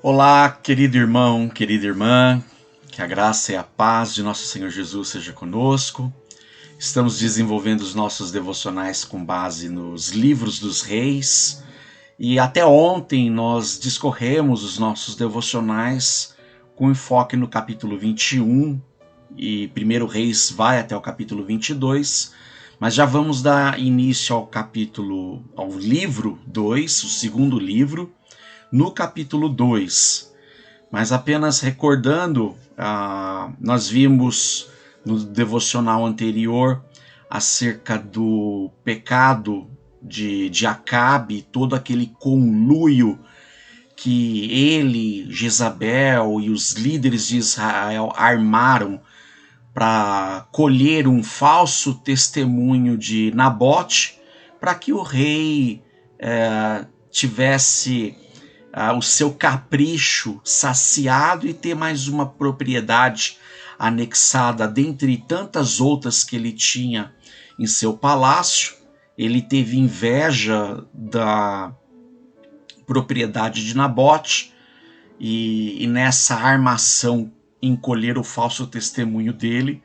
Olá, querido irmão, querida irmã, que a graça e a paz de nosso Senhor Jesus seja conosco. Estamos desenvolvendo os nossos devocionais com base nos livros dos reis e até ontem nós discorremos os nossos devocionais com enfoque no capítulo 21 e primeiro Reis vai até o capítulo 22, mas já vamos dar início ao livro 2, o segundo livro, no capítulo 2, mas apenas recordando, nós vimos no devocional anterior acerca do pecado de Acabe, todo aquele conluio que ele, Jezabel e os líderes de Israel armaram para colher um falso testemunho de Nabote, para que o rei tivesse o seu capricho saciado e ter mais uma propriedade anexada dentre tantas outras que ele tinha em seu palácio. Ele teve inveja da propriedade de Nabote e nessa armação em colher o falso testemunho dele,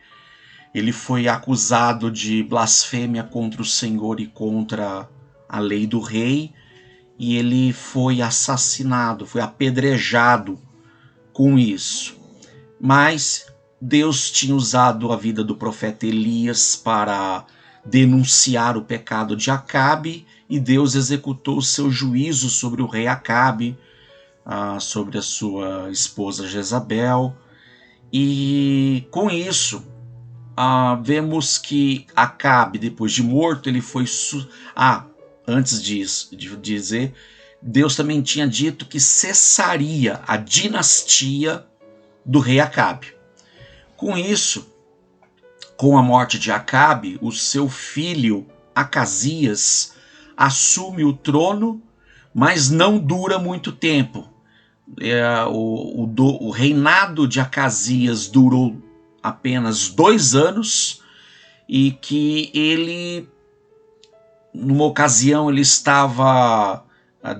ele foi acusado de blasfêmia contra o Senhor e contra a lei do rei, e ele foi assassinado, foi apedrejado com isso. Mas Deus tinha usado a vida do profeta Elias para denunciar o pecado de Acabe, e Deus executou o seu juízo sobre o rei Acabe, sobre a sua esposa Jezabel. E com isso, vemos que Acabe, depois de morto, ele foi... Antes disso, de dizer, Deus também tinha dito que cessaria a dinastia do rei Acabe. Com isso, com a morte de Acabe, o seu filho Acasias assume o trono, mas não dura muito tempo. O reinado de Acasias durou apenas 2 anos, e que ele, numa ocasião, ele estava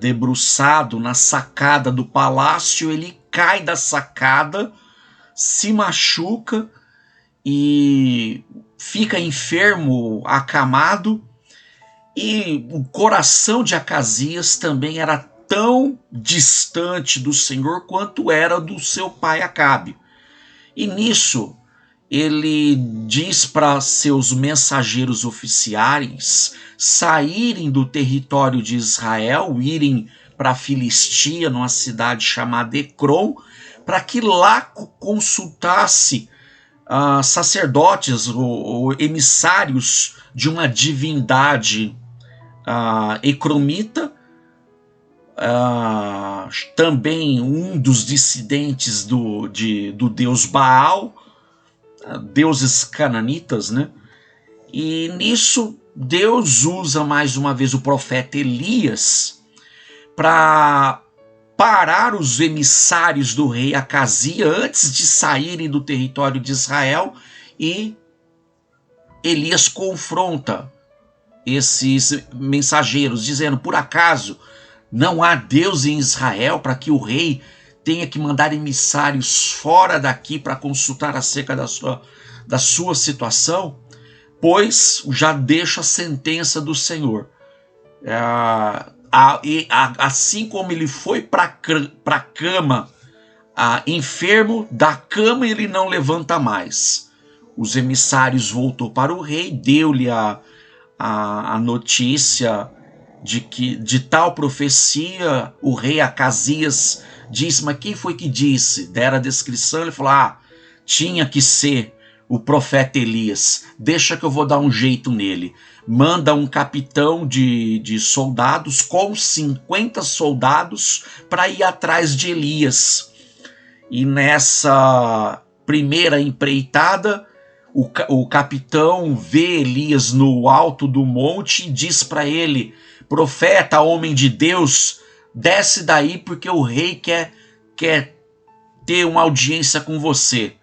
debruçado na sacada do palácio, ele cai da sacada, se machuca e fica enfermo, acamado, e o coração de Acasias também era tão distante do Senhor quanto era do seu pai Acabe. E nisso ele diz para seus mensageiros oficiais saírem do território de Israel, irem para a Filistia, numa cidade chamada Ecrom, para que lá consultasse sacerdotes ou emissários de uma divindade ecromita, também um dos dissidentes do deus Baal, deuses cananitas, né? E nisso Deus usa mais uma vez o profeta Elias para parar os emissários do rei Acasias antes de saírem do território de Israel, e Elias confronta esses mensageiros, dizendo: por acaso não há Deus em Israel para que o rei tenha que mandar emissários fora daqui para consultar acerca da sua situação? Pois já deixa a sentença do Senhor. Assim como ele foi para a cama enfermo, da cama ele não levanta mais. Os emissários voltou para o rei, deu-lhe a notícia de tal profecia. O rei Acasias disse: mas quem foi que disse? Deram a descrição, ele falou: tinha que ser o profeta Elias, deixa que eu vou dar um jeito nele. Manda um capitão de soldados com 50 soldados para ir atrás de Elias. E nessa primeira empreitada, o capitão vê Elias no alto do monte e diz para ele: profeta, homem de Deus, desce daí porque o rei quer ter uma audiência com você.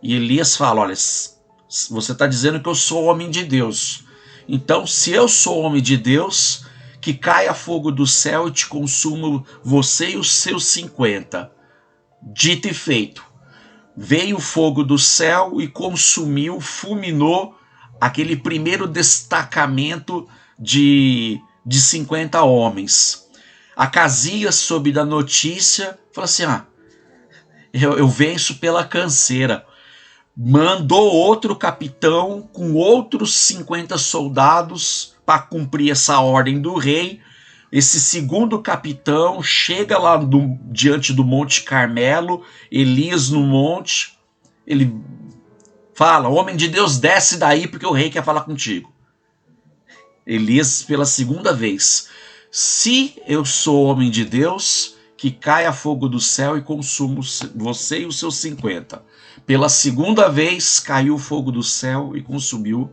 E Elias fala: olha, você está dizendo que eu sou homem de Deus. Então, se eu sou homem de Deus, que caia fogo do céu e te consuma você e os seus 50. Dito e feito. Veio o fogo do céu e consumiu, fulminou aquele primeiro destacamento de 50 homens. Acasias, soube da notícia, falou assim: eu venço pela canseira. Mandou outro capitão com outros 50 soldados para cumprir essa ordem do rei. Esse segundo capitão chega lá diante do Monte Carmelo, Elias no monte, ele fala: homem de Deus, desce daí porque o rei quer falar contigo. Elias, pela segunda vez: se eu sou homem de Deus, que caia fogo do céu e consuma você e os seus 50. Pela segunda vez caiu o fogo do céu e consumiu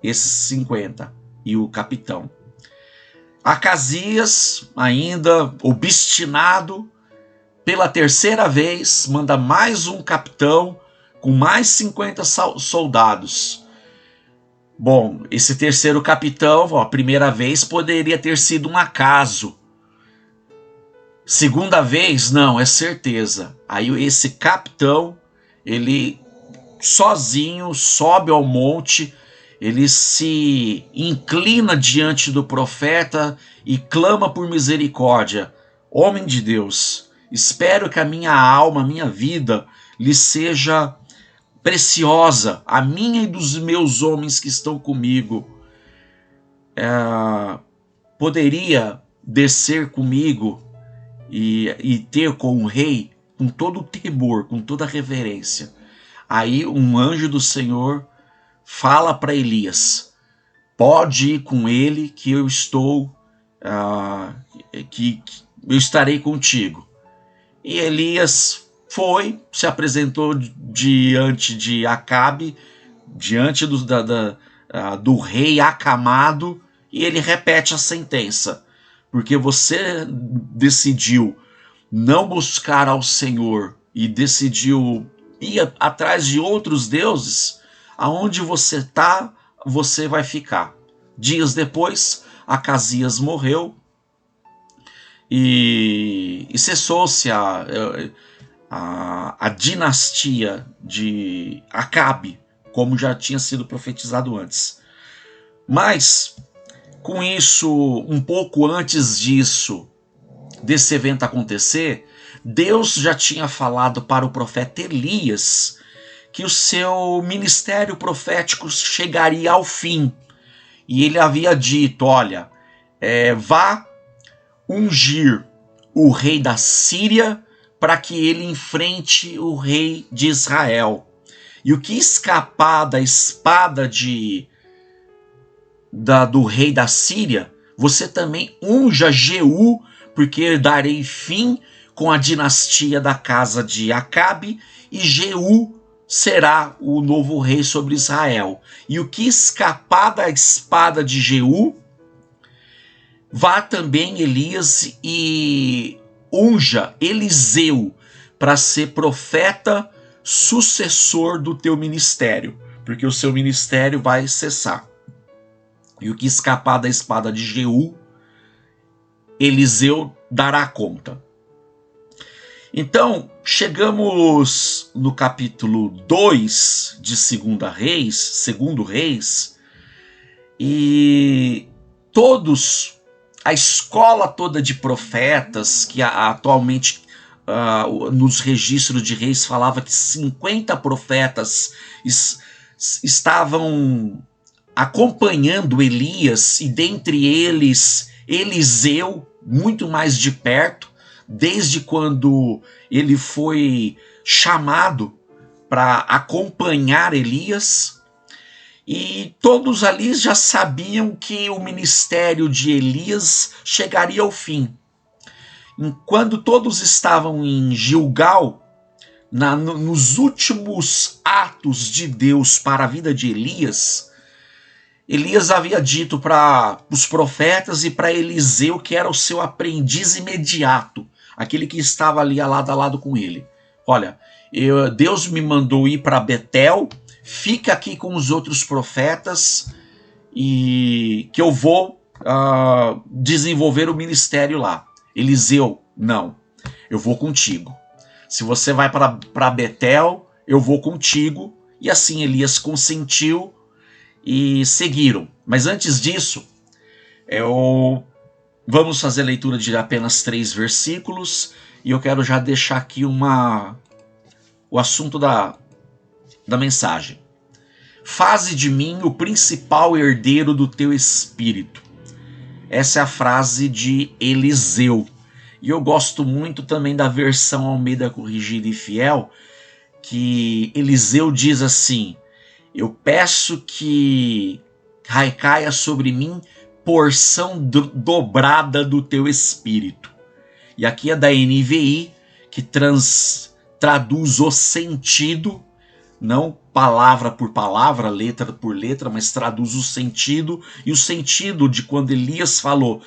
esses 50 e o capitão. Acasias, ainda obstinado, pela terceira vez manda mais um capitão com mais 50 soldados. Bom, esse terceiro capitão, a primeira vez poderia ter sido um acaso. Segunda vez, não, é certeza. Aí esse capitão, ele sozinho sobe ao monte, ele se inclina diante do profeta e clama por misericórdia. Homem de Deus, espero que a minha alma, a minha vida, lhe seja preciosa, a minha e dos meus homens que estão comigo. Poderia descer comigo e ter com o rei, com todo o temor, com toda a reverência. Aí um anjo do Senhor fala para Elias: pode ir com ele que eu estarei contigo. E Elias foi, se apresentou diante de Acabe, diante do rei acamado, e ele repete a sentença: porque você decidiu não buscar ao Senhor e decidiu ir atrás de outros deuses, aonde você está, você vai ficar. Dias depois, Acasias morreu e cessou-se a dinastia de Acabe, como já tinha sido profetizado antes. Mas, com isso, um pouco antes desse evento acontecer, Deus já tinha falado para o profeta Elias que o seu ministério profético chegaria ao fim. E ele havia dito: olha, vá ungir o rei da Síria para que ele enfrente o rei de Israel. E o que escapar da espada do rei da Síria, você também unja Jeú, porque darei fim com a dinastia da casa de Acabe, e Jeú será o novo rei sobre Israel. E o que escapar da espada de Jeú, vá também Elias e unja Eliseu para ser profeta sucessor do teu ministério, porque o seu ministério vai cessar. E o que escapar da espada de Jeú, Eliseu dará conta. Então, chegamos no capítulo 2 de 2 Reis, e a escola toda de profetas, que atualmente nos registros de reis falava que 50 profetas estavam acompanhando Elias, e dentre eles Eliseu, muito mais de perto, desde quando ele foi chamado para acompanhar Elias. E todos ali já sabiam que o ministério de Elias chegaria ao fim. Enquanto todos estavam em Gilgal, nos últimos atos de Deus para a vida de Elias, Elias havia dito para os profetas e para Eliseu, que era o seu aprendiz imediato, aquele que estava ali lado a lado com ele: olha, Deus me mandou ir para Betel, fica aqui com os outros profetas e que eu vou desenvolver o ministério lá. Eliseu: não, eu vou contigo. Se você vai para Betel, eu vou contigo. E assim Elias consentiu e seguiram. Mas antes disso, vamos fazer a leitura de apenas 3 versículos. E eu quero já deixar aqui o assunto da mensagem. Faze de mim o principal herdeiro do teu espírito. Essa é a frase de Eliseu. E eu gosto muito também da versão Almeida Corrigida e Fiel, que Eliseu diz assim: eu peço que recaia sobre mim porção dobrada do teu espírito. E aqui é da NVI, que traduz o sentido, não palavra por palavra, letra por letra, mas traduz o sentido. E o sentido de quando Elias falou,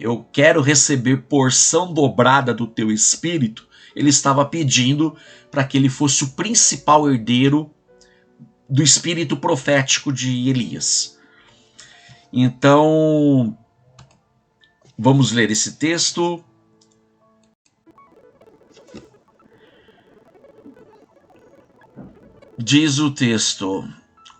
eu quero receber porção dobrada do teu espírito, ele estava pedindo para que ele fosse o principal herdeiro do espírito profético de Elias. Então, vamos ler esse texto. Diz o texto: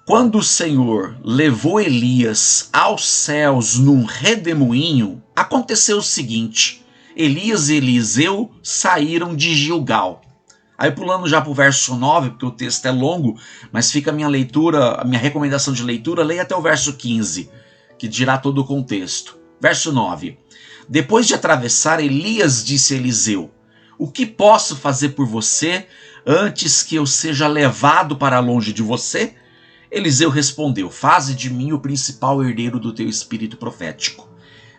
quando o Senhor levou Elias aos céus num redemoinho, aconteceu o seguinte: Elias e Eliseu saíram de Gilgal. Aí pulando já para o verso 9, porque o texto é longo, mas fica a minha leitura, a minha recomendação de leitura, leia até o verso 15, que dirá todo o contexto. Verso 9. Depois de atravessar, Elias disse a Eliseu: o que posso fazer por você antes que eu seja levado para longe de você? Eliseu respondeu: faze de mim o principal herdeiro do teu espírito profético.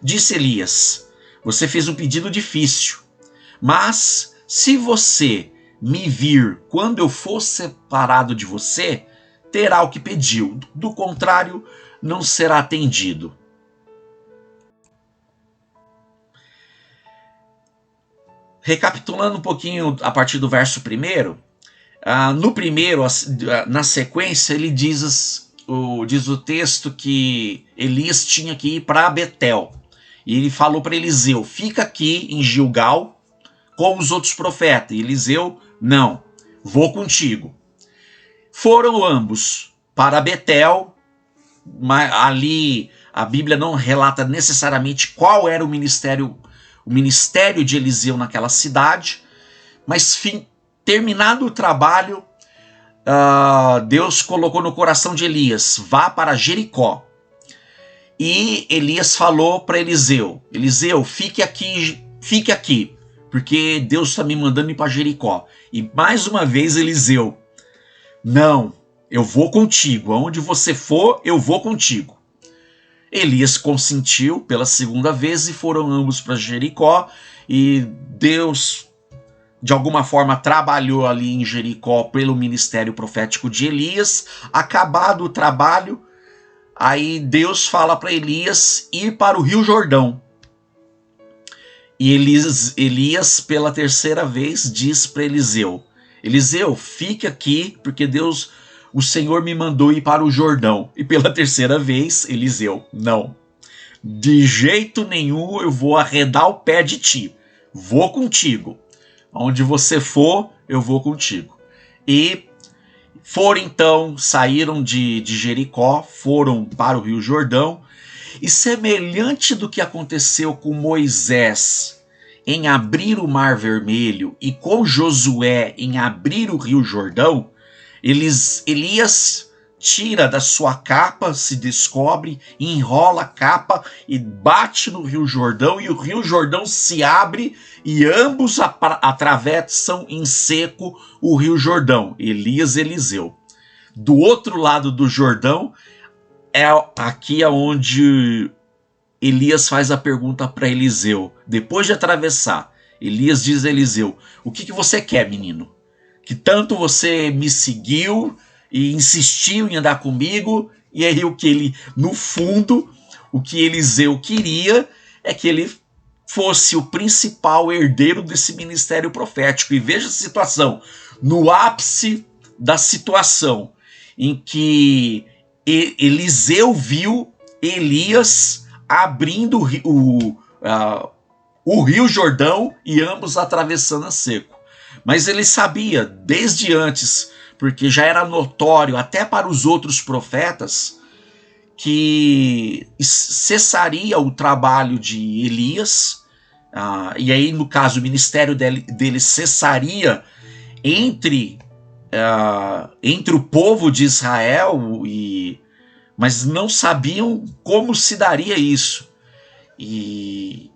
Disse Elias: você fez um pedido difícil, mas se você me vir quando eu for separado de você, terá o que pediu, do contrário, não será atendido. Recapitulando um pouquinho a partir do verso 1, no primeiro, na sequência, ele diz o texto que Elias tinha que ir para Betel. E ele falou para Eliseu: fica aqui em Gilgal com os outros profetas. E Eliseu: não, vou contigo. Foram ambos para Betel, mas ali a Bíblia não relata necessariamente qual era o ministério de Eliseu naquela cidade, mas terminado o trabalho, Deus colocou no coração de Elias: vá para Jericó. E Elias falou para Eliseu: Eliseu, fique aqui, porque Deus está me mandando ir para Jericó. E mais uma vez Eliseu: não, eu vou contigo, aonde você for, eu vou contigo. Elias consentiu pela segunda vez e foram ambos para Jericó, e Deus de alguma forma trabalhou ali em Jericó pelo ministério profético de Elias. Acabado o trabalho, aí Deus fala para Elias ir para o Rio Jordão. E Elias pela terceira vez diz para Eliseu: Eliseu, fique aqui, porque o Senhor me mandou ir para o Jordão. E pela terceira vez, Eliseu: não, de jeito nenhum eu vou arredar o pé de ti, vou contigo. Onde você for, eu vou contigo. E foram então, saíram de Jericó, foram para o Rio Jordão, e semelhante do que aconteceu com Moisés em abrir o Mar Vermelho e com Josué em abrir o Rio Jordão, Elias tira da sua capa, se descobre, enrola a capa e bate no Rio Jordão, e o Rio Jordão se abre e ambos atravessam em seco o Rio Jordão, Elias e Eliseu. Do outro lado do Jordão, é aqui onde Elias faz a pergunta para Eliseu. Depois de atravessar, Elias diz a Eliseu: o que você quer, menino? Que tanto você me seguiu e insistiu em andar comigo, e aí no fundo, o que Eliseu queria é que ele fosse o principal herdeiro desse ministério profético. E veja a situação, no ápice da situação, em que Eliseu viu Elias abrindo o Rio Jordão e ambos atravessando a seco. Mas ele sabia desde antes, porque já era notório até para os outros profetas, que cessaria o trabalho de Elias, e aí no caso o ministério dele cessaria entre o povo de Israel, mas não sabiam como se daria isso. E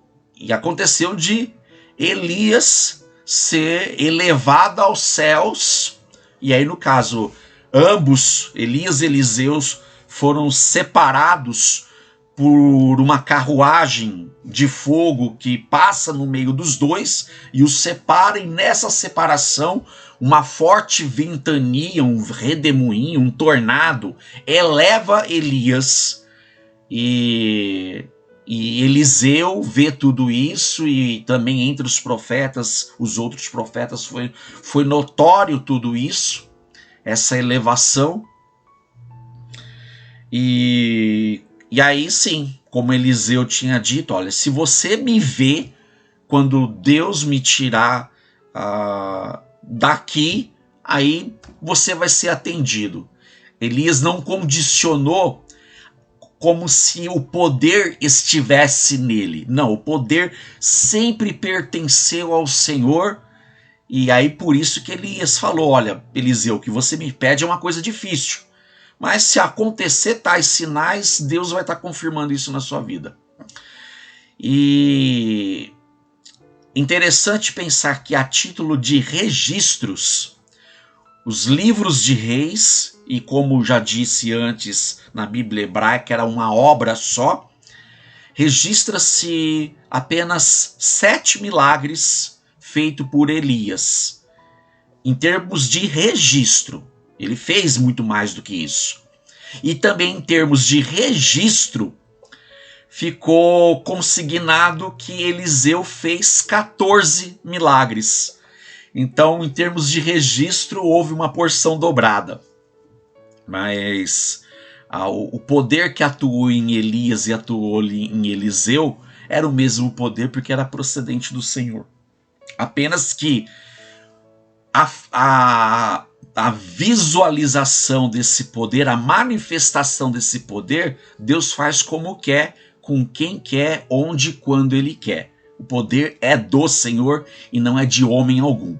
aconteceu de Elias ser elevado aos céus, e aí no caso ambos, Elias e Eliseus, foram separados por uma carruagem de fogo que passa no meio dos dois e os separa, e nessa separação uma forte ventania, um redemoinho, um tornado eleva Elias, e Eliseu vê tudo isso, e também entre os profetas, os outros profetas, foi notório tudo isso, essa elevação. E aí sim, como Eliseu tinha dito, olha, se você me vê quando Deus me tirar daqui, aí você vai ser atendido. Elias não condicionou como se o poder estivesse nele. Não, o poder sempre pertenceu ao Senhor. E aí por isso que Elias falou, olha, Eliseu, o que você me pede é uma coisa difícil. Mas se acontecer tais sinais, Deus vai estar confirmando isso na sua vida. E interessante pensar que a título de registros, os livros de reis, e como já disse antes na Bíblia hebraica, era uma obra só, registra-se apenas 7 milagres feitos por Elias. Em termos de registro, ele fez muito mais do que isso. E também em termos de registro, ficou consignado que Eliseu fez 14 milagres. Então, em termos de registro, houve uma porção dobrada. Mas o poder que atuou em Elias e atuou em Eliseu era o mesmo poder, porque era procedente do Senhor. Apenas que a visualização desse poder, a manifestação desse poder, Deus faz como quer, com quem quer, onde e quando Ele quer. O poder é do Senhor e não é de homem algum.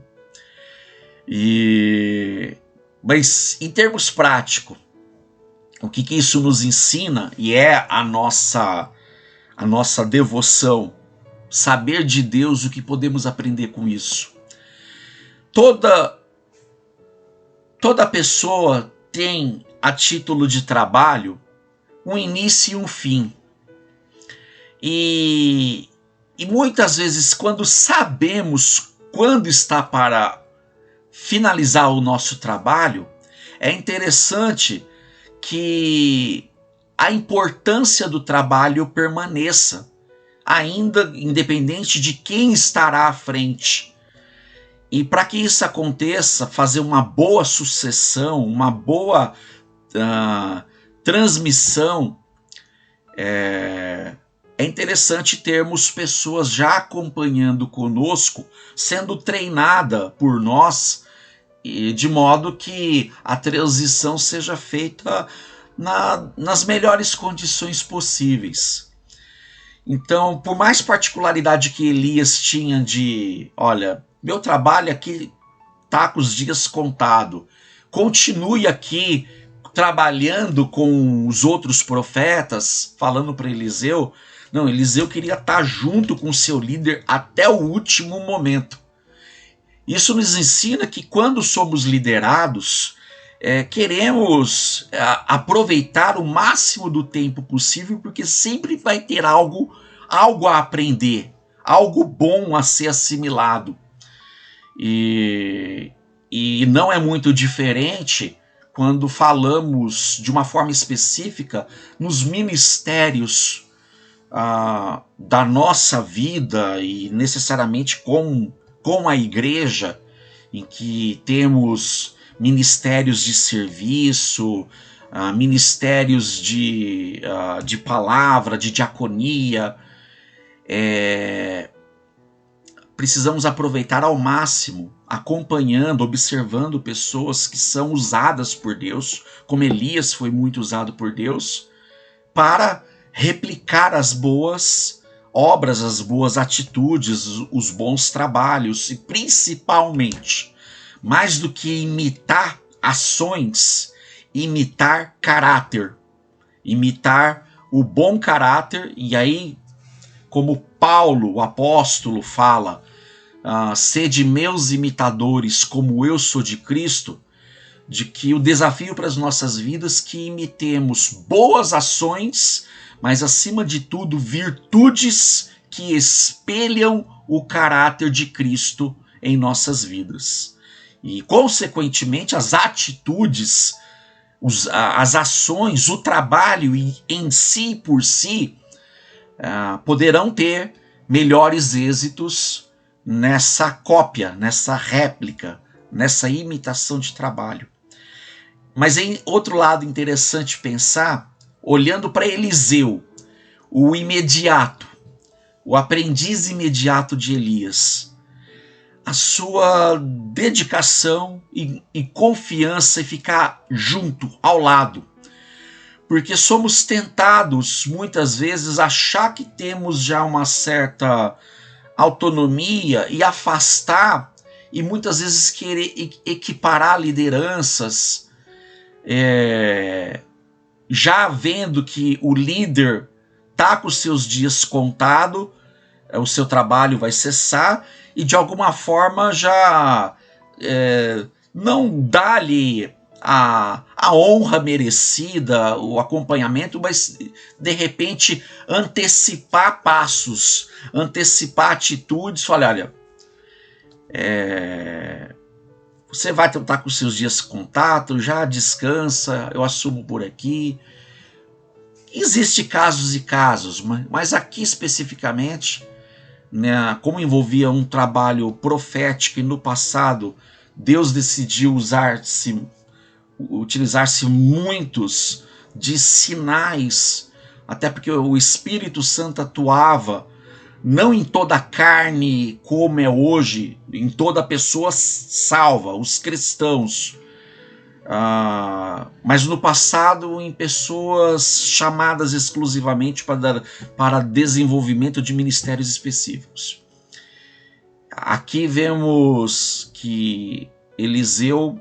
Mas em termos práticos, o que isso nos ensina, e é a nossa devoção, saber de Deus, o que podemos aprender com isso. Toda pessoa tem, a título de trabalho, um início e um fim. E muitas vezes, quando sabemos quando está para finalizar o nosso trabalho, é interessante que a importância do trabalho permaneça, ainda independente de quem estará à frente. E para que isso aconteça, fazer uma boa sucessão, uma boa transmissão, é interessante termos pessoas já acompanhando conosco, sendo treinada por nós, de modo que a transição seja feita nas melhores condições possíveis. Então, por mais particularidade que Elias tinha de, olha, meu trabalho aqui está com os dias contados, continue aqui trabalhando com os outros profetas, falando para Eliseu. Não, Eliseu queria estar junto com o seu líder até o último momento. Isso nos ensina que quando somos liderados, queremos aproveitar o máximo do tempo possível, porque sempre vai ter algo a aprender, algo bom a ser assimilado. E não é muito diferente quando falamos de uma forma específica nos ministérios da nossa vida, e necessariamente com a igreja, em que temos ministérios de serviço, ministérios de palavra, de diaconia. Precisamos aproveitar ao máximo acompanhando, observando pessoas que são usadas por Deus, como Elias foi muito usado por Deus, para replicar as boas obras, as boas atitudes, os bons trabalhos e principalmente, mais do que imitar ações, imitar caráter, imitar o bom caráter. E aí, como Paulo, o apóstolo, fala, sede meus imitadores como eu sou de Cristo, de que o desafio para as nossas vidas é que imitemos boas ações, mas acima de tudo virtudes que espelham o caráter de Cristo em nossas vidas. E, consequentemente, as atitudes, as ações, o trabalho em si por si poderão ter melhores êxitos nessa cópia, nessa réplica, nessa imitação de trabalho. Mas em outro lado interessante pensar, olhando para Eliseu, o imediato, o aprendiz imediato de Elias, a sua dedicação e confiança em ficar junto, ao lado. Porque somos tentados, muitas vezes, a achar que temos já uma certa autonomia e afastar, e muitas vezes querer equiparar lideranças, já vendo que o líder está com os seus dias contados, o seu trabalho vai cessar, e de alguma forma já não dá-lhe a honra merecida, o acompanhamento, mas de repente antecipar passos, antecipar atitudes, olha, você vai estar com seus dias contatos, já descansa, eu assumo por aqui. Existem casos e casos, mas aqui especificamente, né, como envolvia um trabalho profético e no passado Deus decidiu utilizar-se muitos de sinais, até porque o Espírito Santo atuava não em toda a carne como é hoje, em toda pessoa salva, os cristãos, mas no passado em pessoas chamadas exclusivamente para desenvolvimento de ministérios específicos. Aqui vemos que Eliseu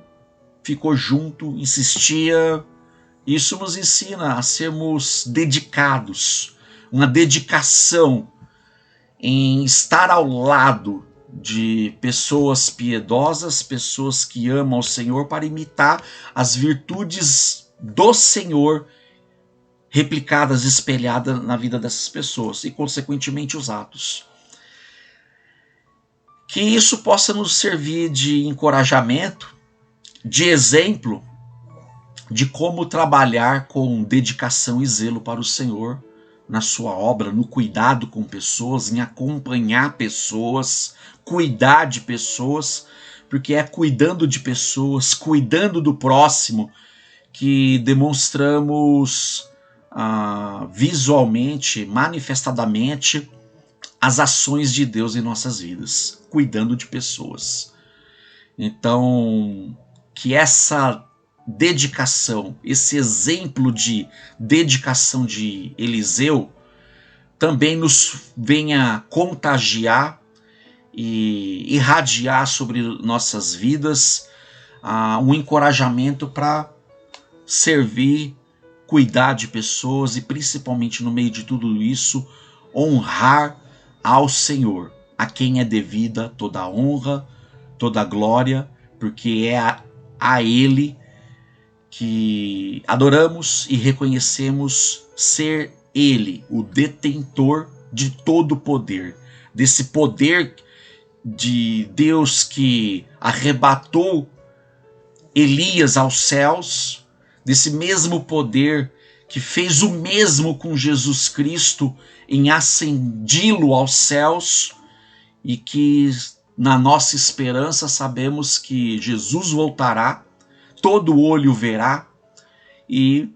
ficou junto, insistia. Isso nos ensina a sermos dedicados, uma dedicação em estar ao lado de pessoas piedosas, pessoas que amam o Senhor, para imitar as virtudes do Senhor replicadas, espelhadas na vida dessas pessoas e, consequentemente, os atos. Que isso possa nos servir de encorajamento, de exemplo de como trabalhar com dedicação e zelo para o Senhor na sua obra, no cuidado com pessoas, em acompanhar pessoas, cuidar de pessoas, porque é cuidando de pessoas, cuidando do próximo, que demonstramos visualmente, manifestadamente, as ações de Deus em nossas vidas, cuidando de pessoas. Então, que essa dedicação, esse exemplo de dedicação de Eliseu também nos venha contagiar e irradiar sobre nossas vidas um encorajamento para servir, cuidar de pessoas e, principalmente no meio de tudo isso, honrar ao Senhor, a quem é devida toda a honra, toda a glória, porque é a Ele que adoramos e reconhecemos ser Ele, o detentor de todo o poder, desse poder de Deus que arrebatou Elias aos céus, desse mesmo poder que fez o mesmo com Jesus Cristo em ascendi-lo aos céus, e que na nossa esperança sabemos que Jesus voltará, todo olho verá e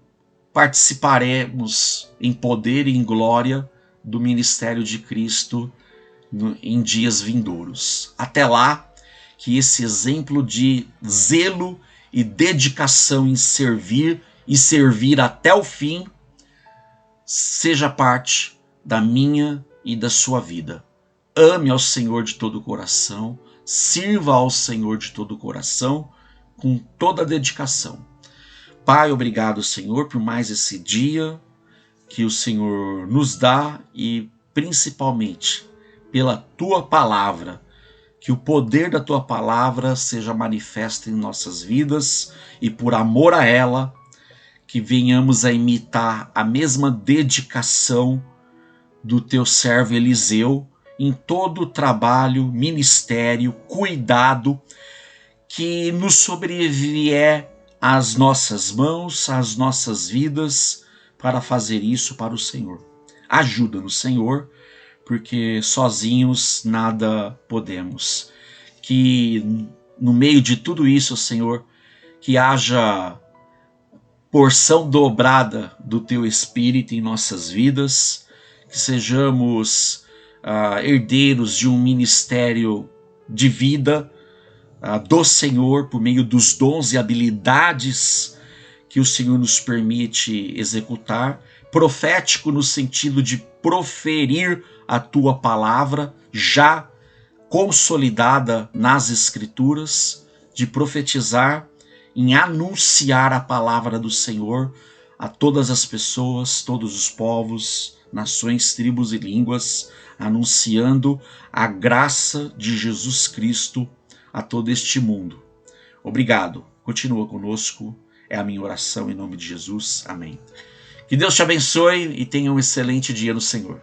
participaremos em poder e em glória do ministério de Cristo em dias vindouros. Até lá, que esse exemplo de zelo e dedicação em servir e servir até o fim seja parte da minha e da sua vida. Ame ao Senhor de todo o coração, sirva ao Senhor de todo o coração, com toda a dedicação. Pai, obrigado, Senhor, por mais esse dia que o Senhor nos dá e principalmente pela tua palavra, que o poder da tua palavra seja manifesto em nossas vidas e por amor a ela, que venhamos a imitar a mesma dedicação do teu servo Eliseu em todo o trabalho, ministério, cuidado que nos sobrevier às nossas mãos, às nossas vidas, para fazer isso para o Senhor. Ajuda-nos, Senhor, porque sozinhos nada podemos. Que no meio de tudo isso, Senhor, que haja porção dobrada do Teu Espírito em nossas vidas, que sejamos herdeiros de um ministério de vida do Senhor, por meio dos dons e habilidades que o Senhor nos permite executar, profético no sentido de proferir a tua palavra já consolidada nas Escrituras, de profetizar, em anunciar a palavra do Senhor a todas as pessoas, todos os povos, nações, tribos e línguas, anunciando a graça de Jesus Cristo a todo este mundo. Obrigado. Continua conosco. É a minha oração em nome de Jesus. Amém. Que Deus te abençoe e tenha um excelente dia no Senhor.